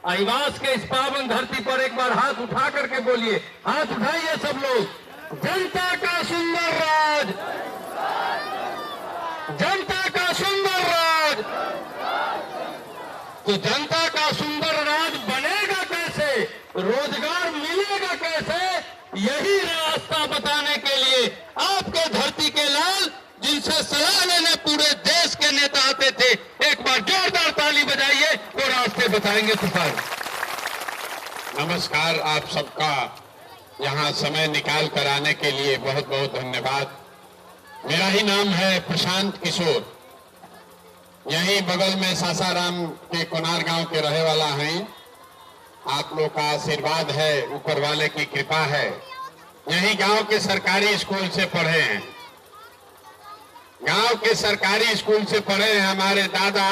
अहिवास के इस पावन धरती पर एक बार हाथ उठा करके बोलिए, हाथ उठाइए सब लोग। जनता का सुंदर राज, जनता का सुंदर राज। तो जनता का सुंदर राज बनेगा कैसे, रोजगार मिलेगा कैसे, यही रास्ता बताने के लिए आपके धरती के लाल, जिनसे सलाह लेने पूरे देश के नेता आते थे, एक बार जोरदार ताली बजाइए, वो रास्ते बताएंगे तूफान। नमस्कार, आप सबका यहाँ समय निकाल कर आने के लिए बहुत बहुत धन्यवाद। मेरा ही नाम है प्रशांत किशोर, यहीं बगल में सासाराम के कोनार गांव के रहे वाला हैं। आप लोग का आशीर्वाद है, ऊपर वाले की कृपा है। यहीं गांव के सरकारी स्कूल से पढ़े हैं, गांव के सरकारी स्कूल से पढ़े हैं। हमारे दादा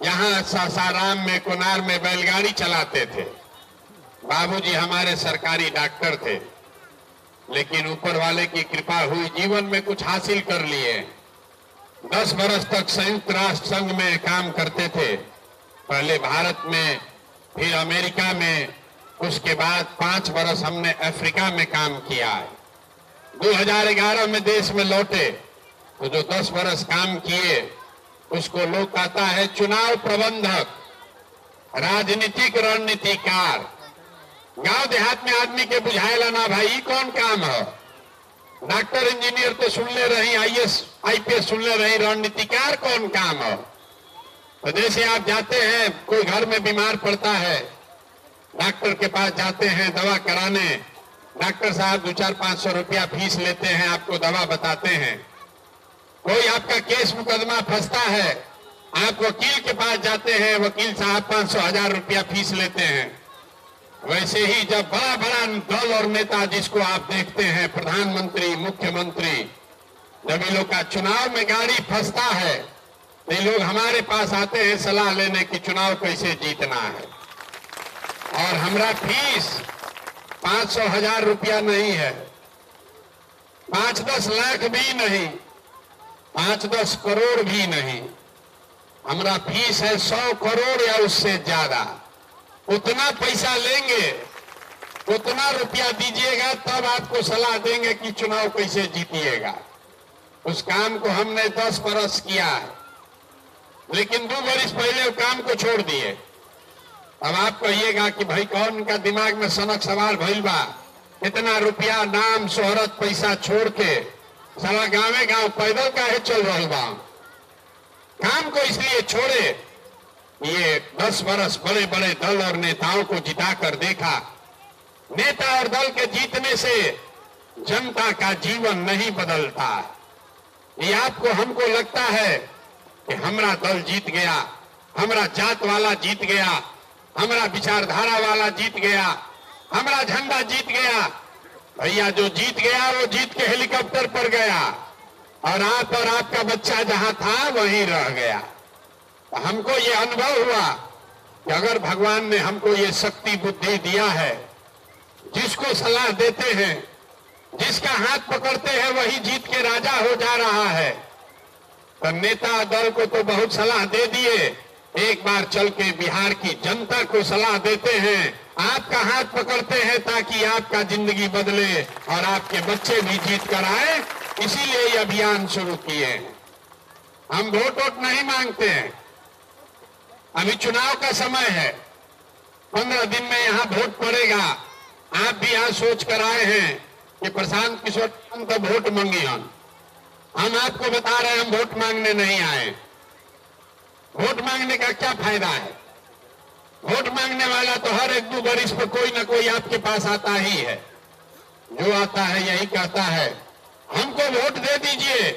यहाँ सासाराम में कोनार में बैलगाड़ी चलाते थे। बाबूजी हमारे सरकारी डॉक्टर थे, लेकिन ऊपर वाले की कृपा हुई, जीवन में कुछ हासिल कर लिए। 10 बरस तक संयुक्त राष्ट्र संघ में काम करते थे, पहले भारत में, फिर अमेरिका में, उसके बाद 5 बरस हमने अफ्रीका में काम किया है। 2011 में देश में लौटे तो जो 10 बरस काम किए उसको लोग कहता है चुनाव प्रबंधक, राजनीतिक रणनीतिकार। गांव देहात में आदमी के बुझाएला ना भाई कौन काम है। डॉक्टर इंजीनियर तो सुन ले रही, आईएएस आईपीएस सुन ले रही, रणनीतिकार कौन काम है। तो जैसे आप जाते हैं, कोई घर में बीमार पड़ता है, डॉक्टर के पास जाते हैं दवा कराने, डॉक्टर साहब 200-500 रुपया फीस लेते हैं, आपको दवा बताते हैं। कोई आपका केस मुकदमा फंसता है, आप वकील के पास जाते हैं, वकील साहब 500-1000 रुपया फीस लेते हैं। वैसे ही जब बड़ा बड़ा दल और नेता जिसको आप देखते हैं, प्रधानमंत्री, मुख्यमंत्री, जब ये लोग का चुनाव में गाड़ी फंसता है तो ये लोग हमारे पास आते हैं सलाह लेने की चुनाव कैसे जीतना है। और हमारा फीस 500-1000 रुपया नहीं है, 5-10 लाख भी नहीं, 5-10 करोड़ भी नहीं। हमारा फीस है 100 करोड़ या उससे ज्यादा। उतना पैसा लेंगे, उतना रुपया दीजिएगा, तब आपको सलाह देंगे कि चुनाव कैसे जीतिएगा। उस काम को हमने 10 बरस किया है, लेकिन 2 बरस पहले वो काम को छोड़ दिए। अब आप कहिएगा कि भाई कौन का दिमाग में सनक सवाल भइल बा, इतना रुपया, नाम, शोहरत, पैसा छोड़ के सारा गांवे गांव पैदल काहे चल रहा बा। काम को इसलिए छोड़े, ये 10 बरस बड़े बड़े दल और नेताओं को जिताकर देखा। नेता और दल के जीतने से जनता का जीवन नहीं बदलता। ये आपको हमको लगता है कि हमारा दल जीत गया, हमारा जात वाला जीत गया, हमारा विचारधारा वाला जीत गया, हमारा झंडा जीत गया। भैया जो जीत गया वो जीत के हेलीकॉप्टर पर गया, और आप और आपका बच्चा जहां था वहीं रह गया। तो हमको ये अनुभव हुआ कि अगर भगवान ने हमको ये शक्ति बुद्धि दिया है, जिसको सलाह देते हैं, जिसका हाथ पकड़ते हैं, वही जीत के राजा हो जा रहा है। तो नेता दल को तो बहुत सलाह दे दिए, एक बार चल के बिहार की जनता को सलाह देते हैं, आपका हाथ पकड़ते हैं ताकि आपका जिंदगी बदले और आपके बच्चे भी जीत कर आए। इसीलिए ये अभियान शुरू किए हैं। हम वोट नहीं मांगते हैं। अभी चुनाव का समय है, 15 दिन में यहाँ वोट पड़ेगा। आप भी यहाँ सोच कर आए हैं कि प्रशांत किशोर हम तो वोट मांगे। हम आपको बता रहे हैं, हम वोट मांगने नहीं आए। वोट मांगने का क्या फायदा है। वोट मांगने वाला तो हर 1-2 बरिस पर कोई ना कोई आपके पास आता ही है। जो आता है यही कहता है हमको वोट दे दीजिए,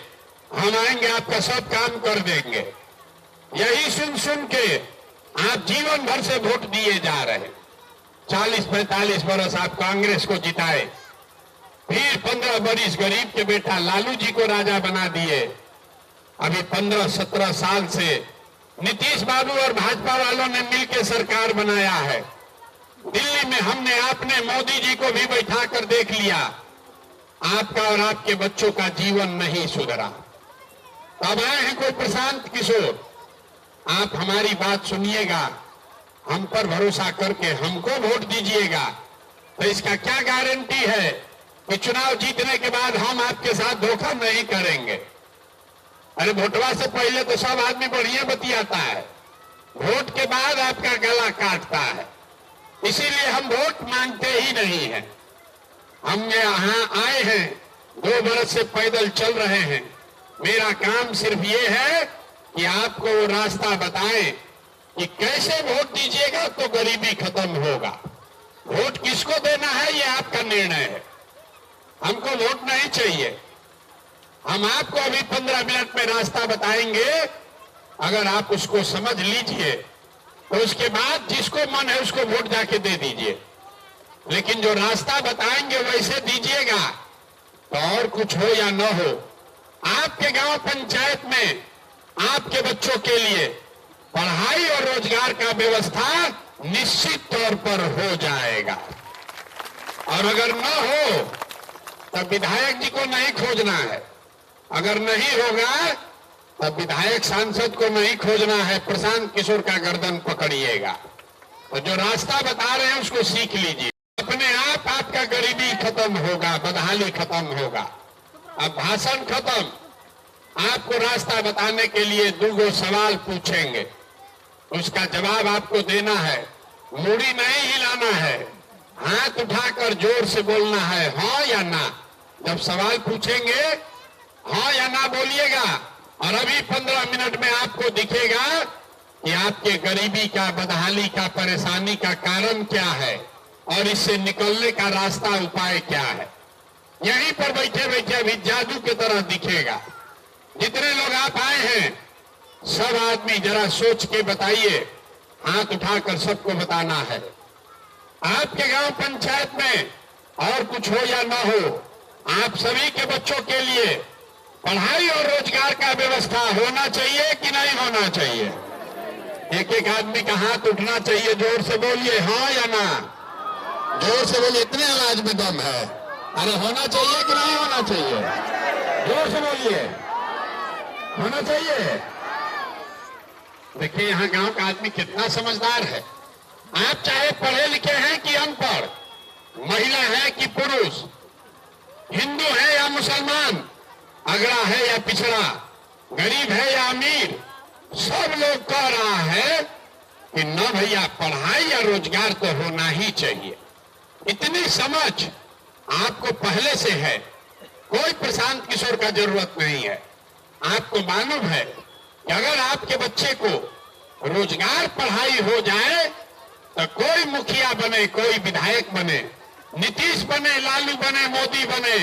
हम आएंगे, आपका सब काम कर देंगे। यही सुन सुन के आप जीवन भर से वोट दिए जा रहे। 40-45 बरस आप कांग्रेस को जिताए, फिर 15 बरिस गरीब के बेटा लालू जी को राजा बना दिए। अभी 15-17 साल से नीतीश बाबू और भाजपा वालों ने मिलकर सरकार बनाया है। दिल्ली में हमने आपने मोदी जी को भी बैठा कर देख लिया, आपका और आपके बच्चों का जीवन नहीं सुधरा। अब आए हैं कोई प्रशांत किशोर, आप हमारी बात सुनिएगा, हम पर भरोसा करके हमको वोट दीजिएगा, तो इसका क्या गारंटी है कि चुनाव जीतने के बाद हम आपके साथ धोखा नहीं करेंगे। अरे वोटवा से पहले तो सब आदमी बढ़िया बतियाता है, वोट के बाद आपका गला काटता है। इसीलिए हम वोट मांगते ही नहीं हैं। हम यहाँ आए हैं, 2 बरस से पैदल चल रहे हैं। मेरा काम सिर्फ ये है कि आपको वो रास्ता बताएं कि कैसे वोट दीजिएगा तो गरीबी खत्म होगा। वोट किसको देना है ये आपका निर्णय है, हमको वोट नहीं चाहिए। हम आपको अभी 15 मिनट में रास्ता बताएंगे, अगर आप उसको समझ लीजिए तो उसके बाद जिसको मन है उसको वोट जाके दे दीजिए। लेकिन जो रास्ता बताएंगे वैसे दीजिएगा, तो और कुछ हो या न हो, आपके गांव पंचायत में आपके बच्चों के लिए पढ़ाई और रोजगार का व्यवस्था निश्चित तौर पर हो जाएगा। और अगर न हो तब विधायक जी को नहीं खोजना है, अगर नहीं होगा तब विधायक सांसद को नहीं खोजना है, प्रशांत किशोर का गर्दन पकड़िएगा। तो जो रास्ता बता रहे हैं उसको सीख लीजिए, अपने आप आपका गरीबी खत्म होगा, बदहाली खत्म होगा। अब भाषण खत्म, आपको रास्ता बताने के लिए 2 सवाल पूछेंगे, उसका जवाब आपको देना है। मूड़ी नहीं हिलाना है, हाथ उठाकर जोर से बोलना है, हाँ या ना। जब सवाल पूछेंगे हाँ या ना बोलिएगा, और अभी 15 मिनट में आपको दिखेगा कि आपके गरीबी का, बदहाली का, परेशानी का कारण क्या है और इससे निकलने का रास्ता, उपाय क्या है। यहीं पर बैठे बैठे अभी जादू की तरह दिखेगा। जितने लोग आप आए हैं सब आदमी जरा सोच के बताइए, हाथ उठाकर सबको बताना है। आपके गांव पंचायत में और कुछ हो या ना हो, आप सभी के बच्चों के लिए पढ़ाई और रोजगार का व्यवस्था होना चाहिए कि नहीं होना चाहिए। एक एक आदमी का हाथ उठना चाहिए, जोर से बोलिए हाँ या ना, जोर से बोलिए, इतने आवाज में दम है। अरे होना चाहिए कि नहीं होना चाहिए, जोर से बोलिए, होना चाहिए। देखिए यहाँ गांव का आदमी कितना समझदार है। आप चाहे पढ़े लिखे हैं कि अनपढ़, महिला है कि पुरुष, हिंदू है या मुसलमान, अगड़ा है या पिछड़ा, गरीब है या अमीर, सब लोग कह रहा है कि न भैया पढ़ाई या रोजगार तो होना ही चाहिए। इतनी समझ आपको पहले से है, कोई प्रशांत किशोर का जरूरत नहीं है। आपको मालूम है कि अगर आपके बच्चे को रोजगार, पढ़ाई हो जाए तो कोई मुखिया बने, कोई विधायक बने, नीतीश बने, लालू बने, मोदी बने,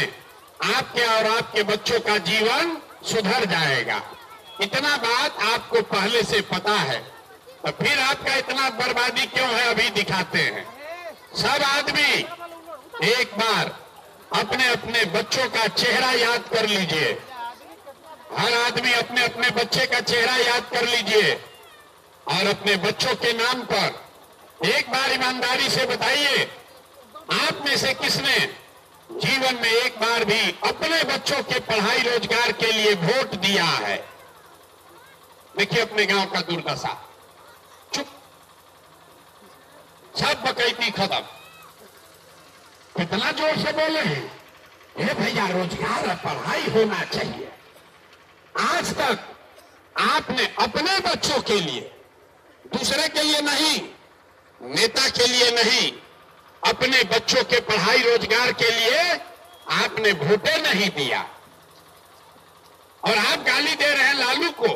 आपके और आपके बच्चों का जीवन सुधर जाएगा। इतना बात आपको पहले से पता है, तो फिर आपका इतना बर्बादी क्यों है अभी दिखाते हैं। सब आदमी एक बार अपने अपने बच्चों का चेहरा याद कर लीजिए, हर आदमी अपने अपने बच्चे का चेहरा याद कर लीजिए और अपने बच्चों के नाम पर एक बार ईमानदारी से बताइए, आप में से किसने जीवन में एक बार भी अपने बच्चों के पढ़ाई रोजगार के लिए वोट दिया है। देखिए अपने गांव का दुर्दशा, चुप, सब बकैती खत्म। कितना जोर से बोले हैं, हे भैया रोजगार और पढ़ाई होना चाहिए। आज तक आपने अपने बच्चों के लिए, दूसरे के लिए नहीं, नेता के लिए नहीं, अपने बच्चों के पढ़ाई रोजगार के लिए आपने वोटे नहीं दिया। और आप गाली दे रहे हैं लालू को,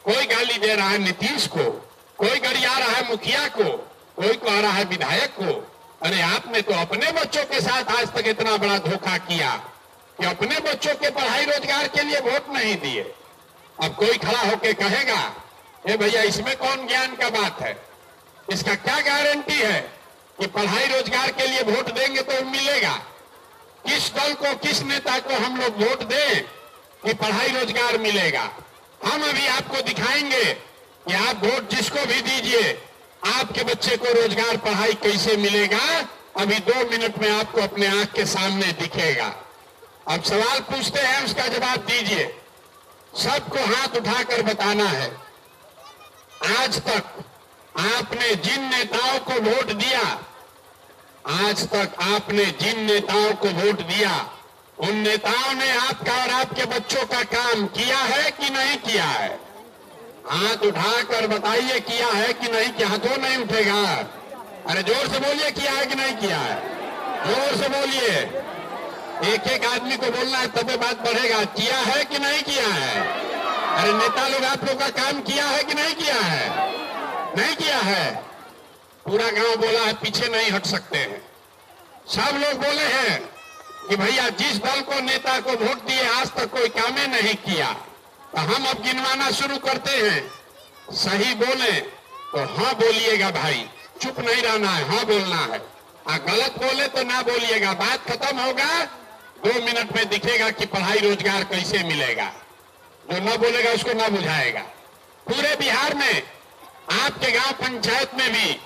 कोई गाली दे रहा है नीतीश को, कोई गरिया रहा है मुखिया को, कोई कह रहा है विधायक को। अरे आपने तो अपने बच्चों के साथ आज तक इतना बड़ा धोखा किया कि अपने बच्चों के पढ़ाई रोजगार के लिए वोट नहीं दिए। अब कोई खड़ा होके कहेगा, ए भैया इसमें कौन ज्ञान का बात है, इसका क्या गारंटी है कि पढ़ाई रोजगार के लिए वोट देंगे तो मिलेगा। किस दल को, किस नेता को हम लोग वोट दें कि पढ़ाई रोजगार मिलेगा। हम अभी आपको दिखाएंगे कि आप वोट जिसको भी दीजिए, आपके बच्चे को रोजगार, पढ़ाई कैसे मिलेगा। अभी 2 मिनट में आपको अपने आंख के सामने दिखेगा। अब सवाल पूछते हैं, उसका जवाब दीजिए। सबको हाथ उठाकर बताना है, आज तक आपने जिन नेताओं को वोट दिया, आज तक आपने जिन नेताओं को वोट दिया, उन नेताओं ने आपका और आपके बच्चों का काम किया है कि नहीं किया है? हाथ उठाकर बताइए, किया है कि नहीं किया? हाथों नहीं उठेगा। अरे जोर से बोलिए, किया है कि नहीं किया है? जोर से बोलिए। एक एक आदमी को बोलना है, तबे बात बढ़ेगा। किया है कि नहीं किया है? अरे नेता लोग आप लोग का काम किया है कि नहीं किया है? नहीं किया है। पूरा गांव बोला है, पीछे नहीं हट सकते हैं। सब लोग बोले हैं कि भैया जिस दल को, नेता को वोट दिए, आज तक कोई काम नहीं किया। तो हम अब गिनवाना शुरू करते हैं। सही बोले तो हाँ बोलिएगा भाई, चुप नहीं रहना है, हाँ बोलना है। गलत बोले तो ना बोलिएगा। बात खत्म होगा, 2 मिनट में दिखेगा कि पढ़ाई रोजगार कैसे मिलेगा। जो न बोलेगा उसको ना बुझाएगा। पूरे बिहार में, आपके गांव पंचायत में भी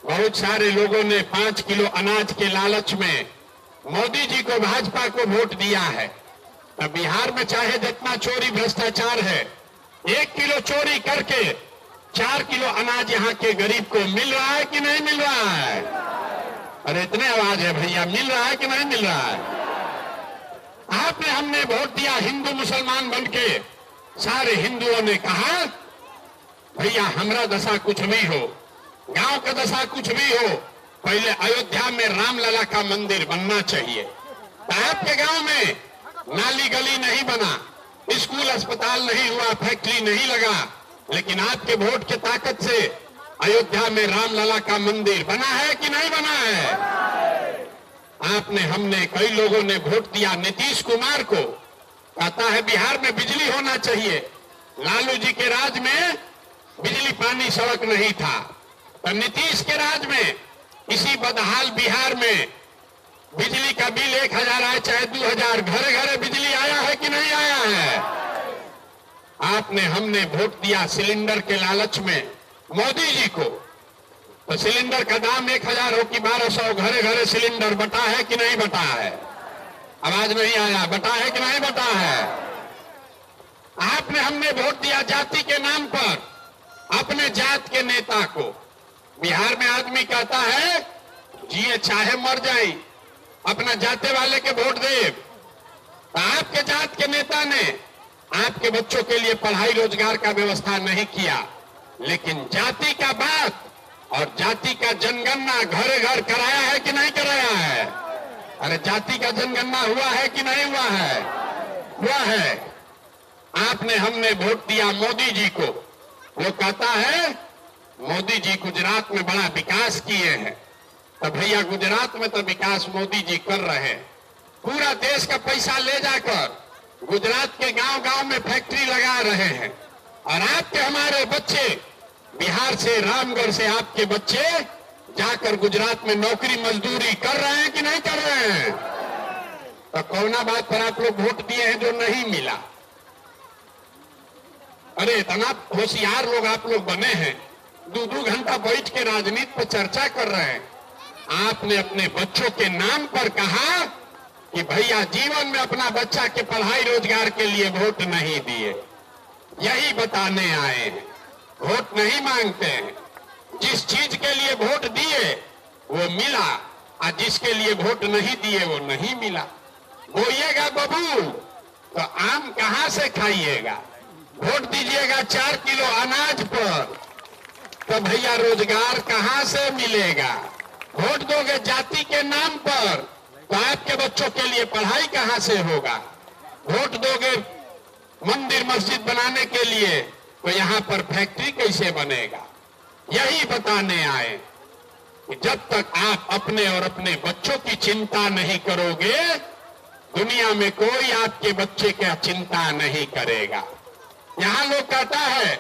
बहुत सारे लोगों ने 5 किलो अनाज के लालच में मोदी जी को, भाजपा को वोट दिया है। अब बिहार में चाहे जितना चोरी भ्रष्टाचार है, 1 किलो चोरी करके 4 किलो अनाज यहाँ के गरीब को मिल रहा है कि नहीं मिल रहा है? अरे इतने आवाज है भैया, मिल रहा है कि नहीं मिल रहा है? आपने, हमने वोट दिया हिंदू मुसलमान बनके। सारे हिंदुओं ने कहा भैया हमारा दशा कुछ भी हो, गांव का दशा कुछ भी हो, पहले अयोध्या में रामलला का मंदिर बनना चाहिए। तो आपके गांव में नाली गली नहीं बना, स्कूल अस्पताल नहीं हुआ, फैक्ट्री नहीं लगा, लेकिन आपके वोट के ताकत से अयोध्या में रामलला का मंदिर बना है कि नहीं बना है? आपने, हमने, कई लोगों ने वोट दिया नीतीश कुमार को। कहता है बिहार में बिजली होना चाहिए। लालू जी के राज में बिजली पानी सड़क नहीं था, तो नीतीश के राज में इसी बदहाल बिहार में बिजली का बिल 1000 आए चाहे 2000, घरे घरे बिजली आया है कि नहीं आया है? आपने, हमने वोट दिया सिलेंडर के लालच में मोदी जी को। तो सिलेंडर का दाम 1000 हो कि 1200, घरे घरे सिलेंडर बटा है कि नहीं बटा है? आवाज नहीं आया, बटा है कि नहीं बटा है? आपने, हमने वोट दिया जाति के नाम पर अपने जात के नेता को। बिहार में आदमी कहता है जिए चाहे मर जाए, अपना जाते वाले के वोट दे। तो आपके जात के नेता ने आपके बच्चों के लिए पढ़ाई रोजगार का व्यवस्था नहीं किया, लेकिन जाति का बात और जाति का जनगणना घरे घर कराया है कि नहीं कराया है? अरे जाति का जनगणना हुआ है कि नहीं हुआ है? हुआ है। आपने, हमने वोट दिया मोदी जी को। वो कहता है मोदी जी गुजरात में बड़ा विकास किए हैं। तो भैया गुजरात में तो विकास मोदी जी कर रहे हैं। पूरा देश का पैसा ले जाकर गुजरात के गांव गांव में फैक्ट्री लगा रहे हैं। और आपके, हमारे बच्चे बिहार से, रामगढ़ से आपके बच्चे जाकर गुजरात में नौकरी मजदूरी कर रहे हैं कि नहीं कर रहे हैं? तो कौना बात पर आप लोग वोट दिए हैं जो नहीं मिला? अरे इतना होशियार लोग आप लोग बने हैं, 2-2 घंटा बैठ के राजनीति पर चर्चा कर रहे हैं। आपने अपने बच्चों के नाम पर कहा कि भैया जीवन में अपना बच्चा के पढ़ाई रोजगार के लिए वोट नहीं दिए। यही बताने आए हैं, वोट नहीं मांगते हैं। जिस चीज के लिए वोट दिए वो मिला, और जिसके लिए वोट नहीं दिए वो नहीं मिला। बोइएगा बबूल तो आम कहां से खाइएगा? वोट दीजिएगा 4 किलो अनाज पर, तो भैया रोजगार कहां से मिलेगा? वोट दोगे जाति के नाम पर, तो आपके बच्चों के लिए पढ़ाई कहां से होगा? वोट दोगे मंदिर मस्जिद बनाने के लिए, तो यहां पर फैक्ट्री कैसे बनेगा? यही बताने आए कि जब तक आप अपने और अपने बच्चों की चिंता नहीं करोगे, दुनिया में कोई आपके बच्चे की चिंता नहीं करेगा। यहां लोग कहता है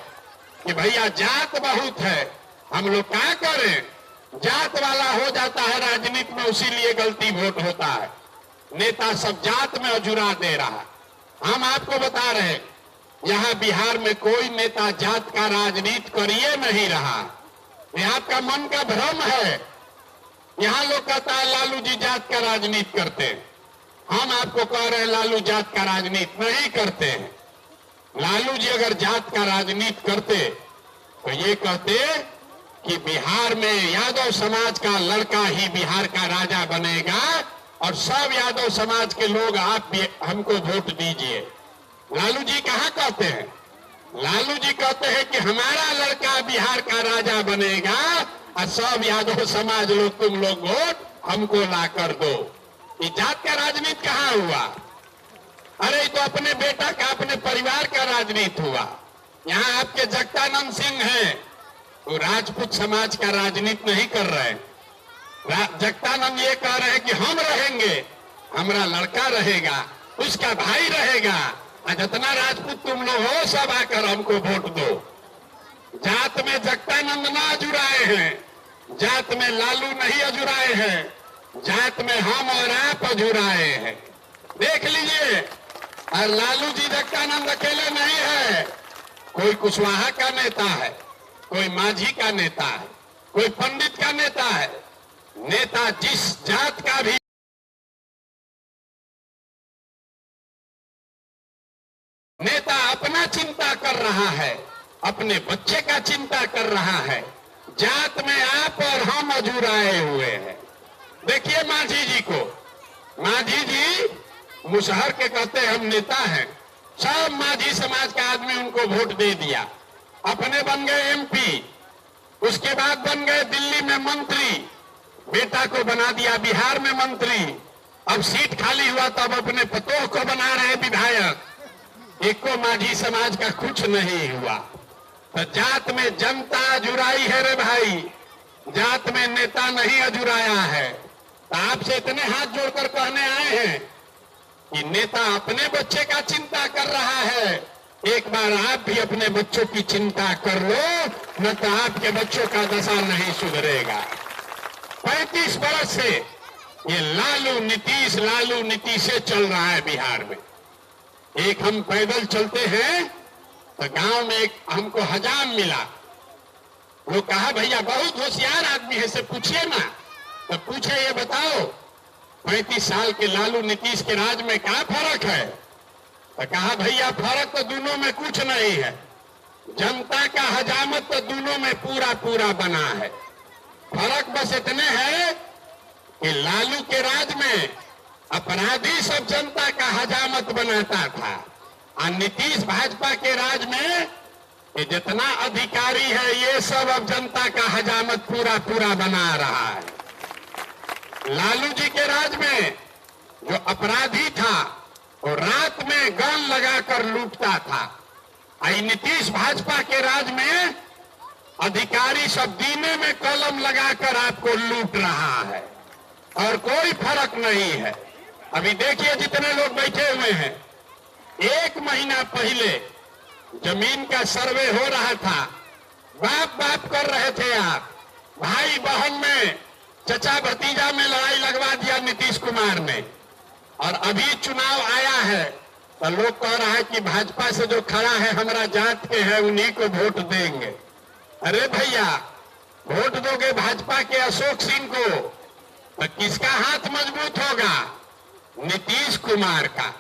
कि भैया जात बहुत है, हम लोग क्या करें? जात वाला हो जाता है राजनीति में, उसीलिए गलती वोट होता है। नेता सब जात में अजुरा दे रहा है। हम आपको बता रहे हैं, यहां बिहार में कोई नेता जात का राजनीति करिए नहीं रहा। ये आपका मन का भ्रम है। यहां लोग कहता है लालू जी जात का राजनीति करते हैं। हम आपको कह रहे हैं लालू जात का राजनीति नहीं करते हैं। लालू जी अगर जात का राजनीति करते तो ये कहते कि बिहार में यादव समाज का लड़का ही बिहार का राजा बनेगा और सब यादव समाज के लोग आप भी हमको वोट दीजिए। लालू जी कहाँ कहते हैं? लालू जी कहते हैं कि हमारा लड़का बिहार का राजा बनेगा और सब यादव समाज लोग तुम लोग वोट हमको ला कर दो। ये जात का राजनीति कहाँ हुआ? अरे ये तो अपने बेटा का, अपने परिवार का राजनीति हुआ। यहाँ आपके जगदानंद सिंह हैं, वो राजपूत समाज का राजनीति नहीं कर रहे। जगदानंद ये कह रहे हैं कि हम रहेंगे, हमारा लड़का रहेगा, उसका भाई रहेगा, और जितना राजपूत तुम लोग हो सब आकर हमको वोट दो। जात में जगदानंद ना अजुराए हैं, जात में लालू नहीं अजुराए हैं, जात में हम और आप अजुराए हैं। देख लीजिए। और लालू जी जगदानंद अकेले नहीं है, कोई कुशवाहा का नेता है, कोई माझी का नेता है, कोई पंडित का नेता है। नेता जिस जात का भी नेता अपना चिंता कर रहा है, अपने बच्चे का चिंता कर रहा है। जात में आप और हम अजुराए हुए हैं। देखिए माझी जी को, माझी जी मुसहर के कहते हैं हम नेता हैं, सब माझी समाज का आदमी उनको वोट दे दिया, अपने बन गए एमपी, उसके बाद बन गए दिल्ली में मंत्री, बेटा को बना दिया बिहार में मंत्री, अब सीट खाली हुआ तब अपने पतोह को बना रहे विधायक। एको माझी समाज का कुछ नहीं हुआ। तो जात में जनता अजुराई है रे भाई, जात में नेता नहीं अजुराया है। तो आपसे इतने हाथ जोड़कर कहने आए हैं कि नेता अपने बच्चे का चिंता कर रहा है, एक बार आप भी अपने बच्चों की चिंता कर लो, न तो आपके बच्चों का दशा नहीं सुधरेगा। 35 वर्ष से ये लालू नीतीश से चल रहा है बिहार में। एक हम पैदल चलते हैं तो गांव में एक हमको हजाम मिला, वो कहा भैया बहुत होशियार आदमी है, से पूछिए ना। तो पूछे ये बताओ 35 साल के लालू नीतीश के राज में क्या फर्क है? तो कहा भैया फर्क तो दोनों में कुछ नहीं है, जनता का हजामत तो दोनों में पूरा पूरा बना है। फर्क बस इतने है कि लालू के राज में अपराधी सब जनता का हजामत बनाता था, और नीतीश भाजपा के राज में ये जितना अधिकारी है ये सब अब जनता का हजामत पूरा पूरा बना रहा है। लालू जी के राज में जो अपराधी था वो रात में गन लगाकर लूटता था, और नीतीश भाजपा के राज में अधिकारी सब दीने में कलम लगाकर आपको लूट रहा है, और कोई फर्क नहीं है। अभी देखिए जितने लोग बैठे हुए हैं, 1 महीना पहले जमीन का सर्वे हो रहा था, बाप बाप कर रहे थे आप, भाई बहन में, चचा भतीजा में लड़ाई लगवा दिया नीतीश कुमार ने। और अभी चुनाव आया है तो लोग कह रहा है कि भाजपा से जो खड़ा है हमारा जात के है उन्हीं को वोट देंगे। अरे भैया वोट दोगे भाजपा के अशोक सिंह को तो किसका हाथ मजबूत होगा? नीतीश कुमार का।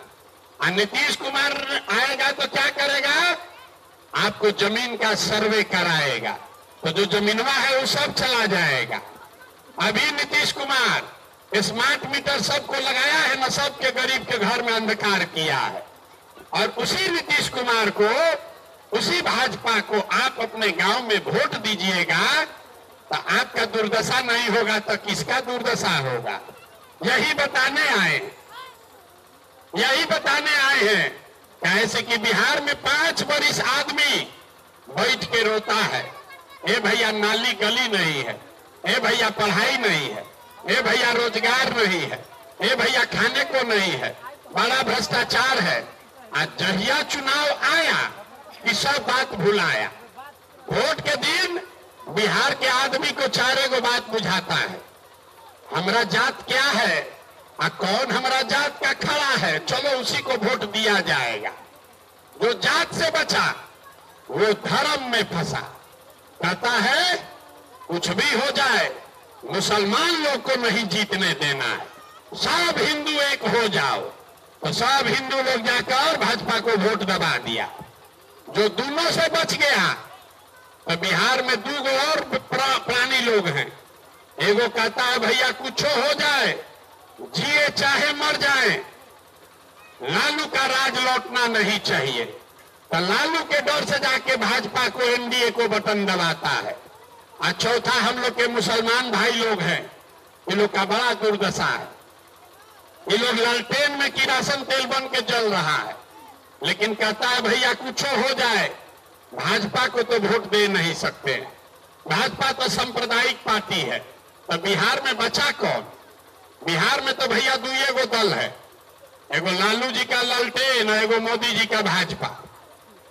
और नीतीश कुमार आएगा तो क्या करेगा? आपको जमीन का सर्वे कराएगा, तो जो जमीनवा है वो सब चला जाएगा। अभी नीतीश कुमार स्मार्ट मीटर सबको लगाया है ना, सबके गरीब के घर में अंधकार किया है। और उसी नीतीश कुमार को, उसी भाजपा को आप अपने गांव में वोट दीजिएगा तो आपका दुर्दशा नहीं होगा तो किसका दुर्दशा होगा? यही बताने आए हैं। कैसे कि बिहार में 5 बरिस आदमी बैठ के रोता है, ए भैया नाली गली नहीं है, ए भैया पढ़ाई नहीं है, ए भैया रोजगार नहीं है, ए भैया खाने को नहीं है, बड़ा भ्रष्टाचार है। आज जहिया चुनाव आया कि सब बात भुलाया। वोट के दिन बिहार के आदमी को 4 बात बुझाता है, हमारा जात क्या है और कौन हमारा जात का खड़ा है, चलो उसी को वोट दिया जाएगा। जो जात से बचा वो धर्म में फंसा, कहता है कुछ भी हो जाए मुसलमान लोग को नहीं जीतने देना है, सब हिंदू एक हो जाओ। तो सब हिंदू लोग जाकर भाजपा को वोट दबा दिया। जो दोनों से बच गया तो बिहार में 2 और प्राणी लोग हैं। एगो कहता है भैया कुछ हो जाए, जिए चाहे मर जाए, लालू का राज लौटना नहीं चाहिए। तो लालू के डर से जाके भाजपा को, एनडीए को बटन दबाता है। और चौथा हम लोग के मुसलमान भाई लोग हैं, ये लोग का बड़ा दुर्दशा है। ये लोग लालटेन में किरासन तेल बन के जल रहा है, लेकिन कहता है भैया कुछ हो जाए, भाजपा को तो वोट दे नहीं सकते। भाजपा तो सांप्रदायिक पार्टी है। तो बिहार में बचा कौन? बिहार में तो भैया 2 दल है, एगो लालू जी का लालटेन और एगो मोदी जी का भाजपा।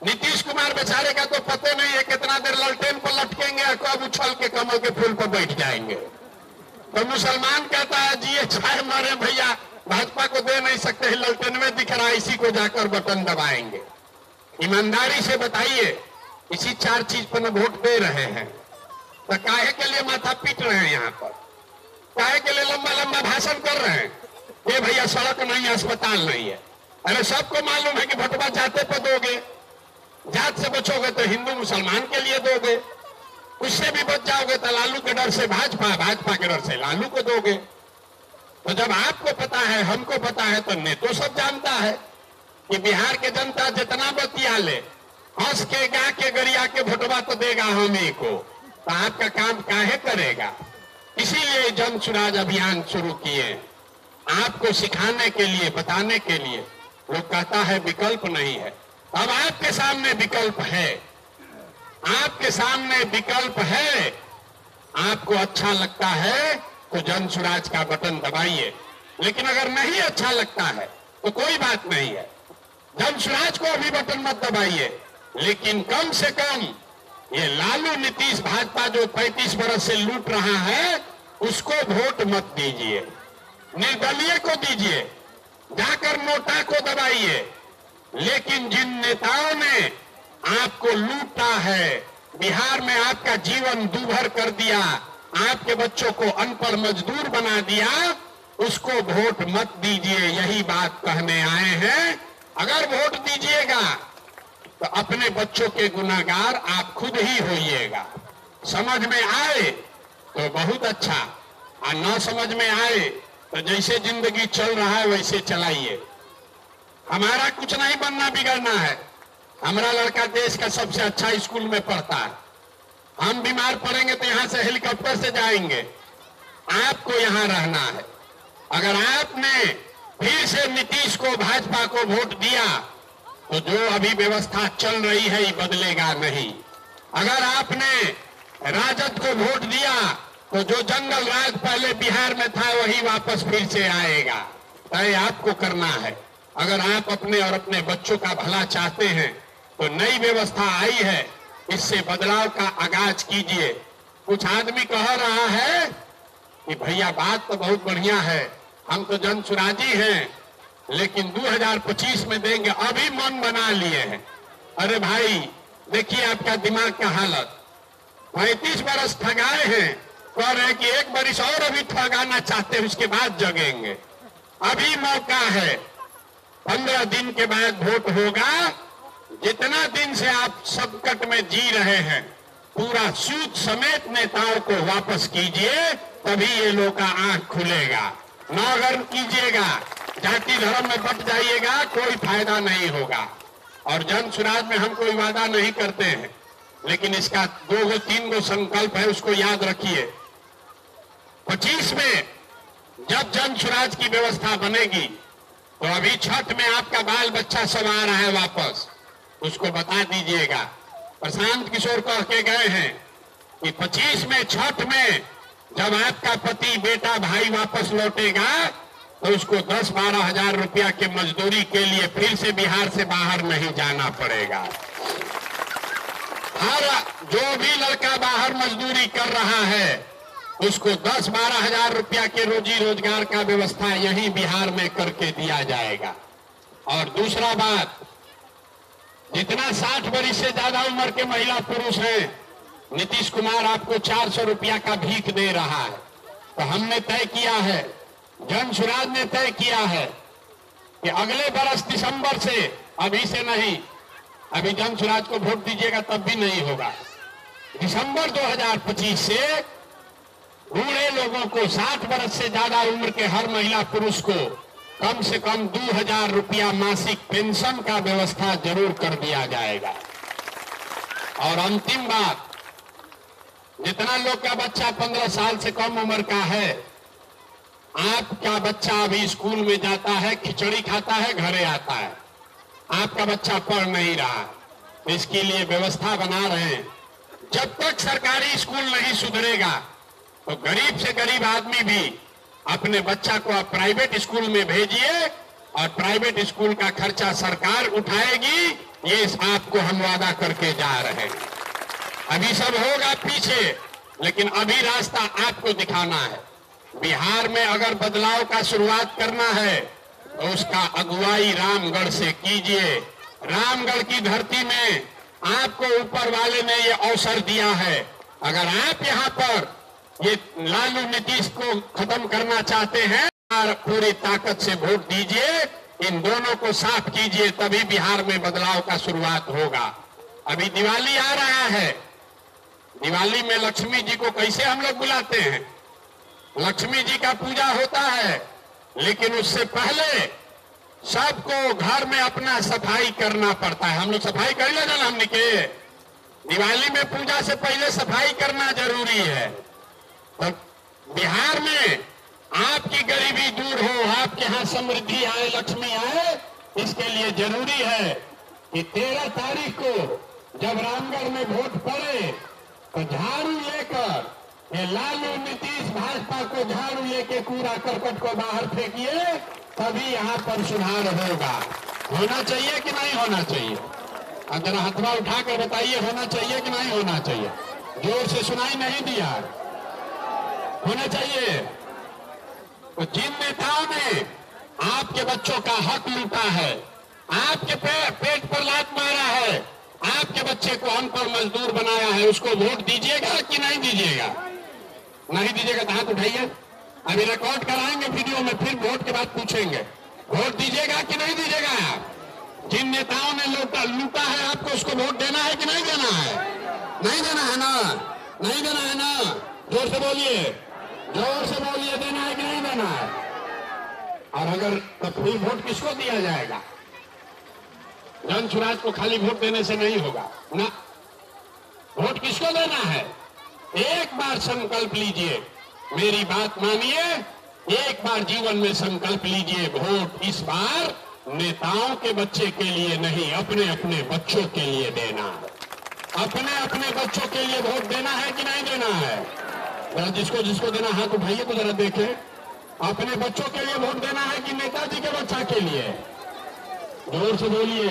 नीतीश कुमार बेचारे का तो पता नहीं है कितना देर लालटेन पर लटकेंगे और कब उछल के कमल के फूल पर बैठ जाएंगे। तो मुसलमान कहता है जिए चाहे मरे भैया, भाजपा को दे नहीं सकते, लालटेन में दिख रहा है, इसी को जाकर बटन दबाएंगे। ईमानदारी से बताइए, इसी 4 चीज पर वोट दे रहे हैं, तो काहे के लिए माथा पीट रहे हैं? यहाँ पर काहे के लिए लंबा लंबा भाषण कर रहे हैं? ये भैया सड़क नहीं है, अस्पताल नहीं है। अरे सबको मालूम है कि भोटवा जाते पर दोगे, जात से बचोगे तो हिंदू मुसलमान के लिए दोगे, उससे भी बच जाओगे तो लालू के डर से भाजपा, भाजपा के डर से लालू को दोगे। तो जब आपको पता है, हमको पता है, तो नेतो सब जानता है कि बिहार के जनता जितना बतिया ले, हंस के गा के गरिया के भोटवा तो देगा हम ही को, तो आपका काम काहे करेगा? इसीलिए जन सुराज अभियान शुरू किए, आपको सिखाने के लिए, बताने के लिए। लोग कहता है विकल्प नहीं है, अब आपके सामने विकल्प है, आपके सामने विकल्प है। आपको अच्छा लगता है तो जन सुराज का बटन दबाइए, लेकिन अगर नहीं अच्छा लगता है तो कोई बात नहीं है, जन सुराज को अभी बटन मत दबाइए, लेकिन कम से कम ये लालू नीतीश भाजपा जो 35 बरस से लूट रहा है, उसको वोट मत दीजिए, निर्दलीय को दीजिए, जाकर नोटा को दबाइए। लेकिन जिन नेताओं ने आपको लूटा है, बिहार में आपका जीवन दूभर कर दिया, आपके बच्चों को अनपढ़ मजदूर बना दिया, उसको वोट मत दीजिए, यही बात कहने आए हैं। अगर वोट दीजिएगा तो अपने बच्चों के गुनाहगार आप खुद ही होइएगा। समझ में आए तो बहुत अच्छा, और न समझ में आए तो जैसे जिंदगी चल रहा है वैसे चलाइए। हमारा कुछ नहीं बनना बिगड़ना है, हमारा लड़का देश का सबसे अच्छा स्कूल में पढ़ता है, हम बीमार पड़ेंगे तो यहां से हेलीकॉप्टर से जाएंगे, आपको यहां रहना है। अगर आपने फिर से नीतीश को, भाजपा को वोट दिया तो जो अभी व्यवस्था चल रही है ये बदलेगा नहीं। अगर आपने राजद को वोट दिया तो जो जंगल राज पहले बिहार में था वही वापस फिर से आएगा, तय आपको करना है। अगर आप अपने और अपने बच्चों का भला चाहते हैं तो नई व्यवस्था आई है, इससे बदलाव का आगाज कीजिए। कुछ आदमी कह रहा है कि भैया बात तो बहुत बढ़िया है, हम तो जन सुराजी हैं, लेकिन 2025 में देंगे, अभी मन बना लिए हैं। अरे भाई देखिए आपका दिमाग का हालत, 35 बरस ठगाए हैं, कह रहे हैं कि एक बरिस और अभी ठगाना चाहते हैं, उसके बाद जगेंगे। अभी मौका है, 15 दिन के बाद वोट होगा। जितना दिन से आप संकट में जी रहे हैं, पूरा सूद समेत नेताओं को वापस कीजिए, तभी ये लोग का आंख खुलेगा। न अगर कीजिएगा, जाति धर्म में बट जाइएगा, कोई फायदा नहीं होगा। और जन सुराज में हम कोई वादा नहीं करते हैं, लेकिन इसका 2-3 संकल्प है, उसको याद रखिए। 25 में जब जन सुराज की व्यवस्था बनेगी तो अभी छठ में आपका बाल बच्चा सब आ रहा है वापस, उसको बता दीजिएगा। प्रशांत किशोर कह के गए हैं कि 25 में छठ में जब आपका पति, बेटा, भाई वापस लौटेगा तो उसको 10-12 हजार रुपया के मजदूरी के लिए फिर से बिहार से बाहर नहीं जाना पड़ेगा। हर जो भी लड़का बाहर मजदूरी कर रहा है उसको 10-12 हजार रुपया के रोजी रोजगार का व्यवस्था यही बिहार में करके दिया जाएगा। और दूसरा बात, जितना 60 वर्ष से ज्यादा उम्र के महिला पुरुष हैं, नीतीश कुमार आपको 400 रुपया का भीख दे रहा है। तो हमने तय किया है, जन सुराज ने तय किया है कि अगले बरस दिसंबर से, अभी से नहीं, अभी जन सुराज को वोट दीजिएगा तब भी नहीं होगा, दिसंबर 2025 से बूढ़े लोगों को 60 वर्ष से ज्यादा उम्र के हर महिला पुरुष को कम से कम 2000 रुपया मासिक पेंशन का व्यवस्था जरूर कर दिया जाएगा। और अंतिम बात, जितना लोग का बच्चा 15 साल से कम उम्र का है, आपका बच्चा अभी स्कूल में जाता है, खिचड़ी खाता है, घरे आता है, आपका बच्चा पढ़ नहीं रहा, इसके लिए व्यवस्था बना रहे हैं। जब तक सरकारी स्कूल नहीं सुधरेगा तो गरीब से गरीब आदमी भी अपने बच्चा को आप प्राइवेट स्कूल में भेजिए और प्राइवेट स्कूल का खर्चा सरकार उठाएगी, ये आपको हम वादा करके जा रहे हैं। अभी सब होगा पीछे, लेकिन अभी रास्ता आपको दिखाना है। बिहार में अगर बदलाव का शुरुआत करना है तो उसका अगुवाई रामगढ़ से कीजिए। रामगढ़ की धरती में आपको ऊपर वाले ने ये अवसर दिया है। अगर आप यहाँ पर ये लालू नीतीश को खत्म करना चाहते हैं, पूरी ताकत से वोट दीजिए, इन दोनों को साफ कीजिए, तभी बिहार में बदलाव का शुरुआत होगा। अभी दिवाली आ रहा है, दिवाली में लक्ष्मी जी को कैसे हम लोग बुलाते हैं? लक्ष्मी जी का पूजा होता है, लेकिन उससे पहले सबको घर में अपना सफाई करना पड़ता है। हम लोग सफाई कर ले जाना, हमने के दिवाली में पूजा से पहले सफाई करना जरूरी है। तो बिहार में आपकी गरीबी दूर हो, आपके यहाँ समृद्धि आए, लक्ष्मी आए, इसके लिए जरूरी है कि 13 तारीख को जब रामगढ़ में वोट पड़े तो झाड़ू लेकर ये लालू नीतीश भाजपा को झाड़ू लेके कूड़ा करकट को बाहर फेंकिए, तभी यहाँ पर सुधार होगा। होना चाहिए कि नहीं होना चाहिए? अब जरा हथवा उठा कर बताइए, होना चाहिए कि नहीं होना चाहिए? जोर से सुनाई नहीं दिया। होना चाहिए। तो जिन नेताओं ने आपके बच्चों का हक लूटा है, आपके पेट पर लात मारा है, आपके बच्चे को अनपढ़ मजदूर बनाया है, उसको वोट दीजिएगा कि नहीं दीजिएगा? नहीं दीजिएगा तो हाथ उठाइए। अभी रिकॉर्ड कराएंगे वीडियो में, फिर वोट के बाद पूछेंगे। वोट दीजिएगा कि नहीं दीजिएगा? आप जिन नेताओं ने लूटा है, आपको उसको वोट देना है कि नहीं देना है? नहीं देना है ना? नहीं देना है ना? जोर से बोलिए, जोर से बोलिए, देना है कि नहीं देना है? और अगर तो फिर वोट किसको दिया जाएगा? जन सुराज को खाली वोट देने से नहीं होगा ना। वोट किसको देना है? एक बार संकल्प लीजिए, मेरी बात मानिए, एक बार जीवन में संकल्प लीजिए, वोट इस बार नेताओं के बच्चे के लिए नहीं, अपने अपने बच्चों के लिए देना है। अपने अपने बच्चों के लिए वोट देना है कि नहीं देना है? जरा जिसको जिसको देना हाथ उठाइए तो जरा देखें। अपने बच्चों के लिए वोट देना है कि नेताजी के बच्चा के लिए? जोर से बोलिए,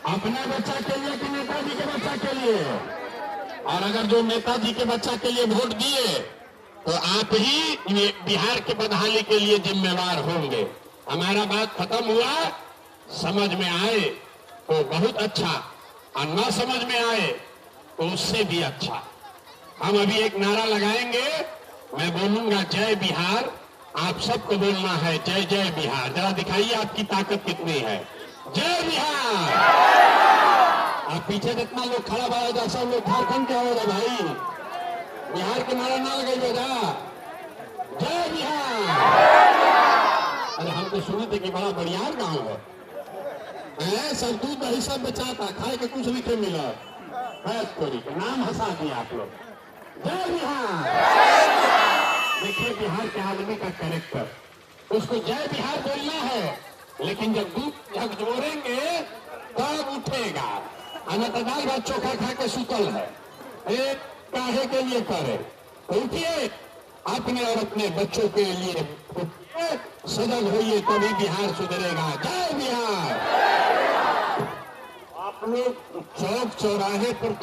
अपने बच्चा के लिए कि नेताजी के बच्चा के लिए? और अगर जो नेताजी के बच्चा के लिए वोट दिए तो आप ही बिहार के बदहाली के लिए जिम्मेवार होंगे। हमारा बात खत्म हुआ। समझ में आए तो बहुत अच्छा, और न समझ में आए तो उससे भी अच्छा। हम अभी एक नारा लगाएंगे, मैं बोलूंगा जय बिहार, आप सबको बोलना है जय जय बिहार। जरा दिखाइए आपकी ताकत कितनी है। जय बिहार। आप पीछे जितना लोग खड़ा हुआ है, सब लोग झारखंड के होगा भाई, बिहार के नारा ना लगाइए जा। जय बिहार। अरे हम तो सुने थे कि बड़ा बढ़िया गाँव है, सब दूध दही सब बेचाता, खाए के कुछ नहीं मिला, तोरी के नाम हंसा दिया आप लोग। जय बिहार। देखिए बिहार के आदमी का कैरेक्टर, उसको जय बिहार बोलना है, लेकिन जब दूध झकझोरेंगे तब उठेगा। अन्यथा दाल भात चोखा खा के सुतल है, एक काहे के लिए करे? तो उठिए, अपने और अपने बच्चों के लिए सजग होइए, तभी बिहार सुधरेगा। जय बिहार। आप लोग चौक चौराहे पर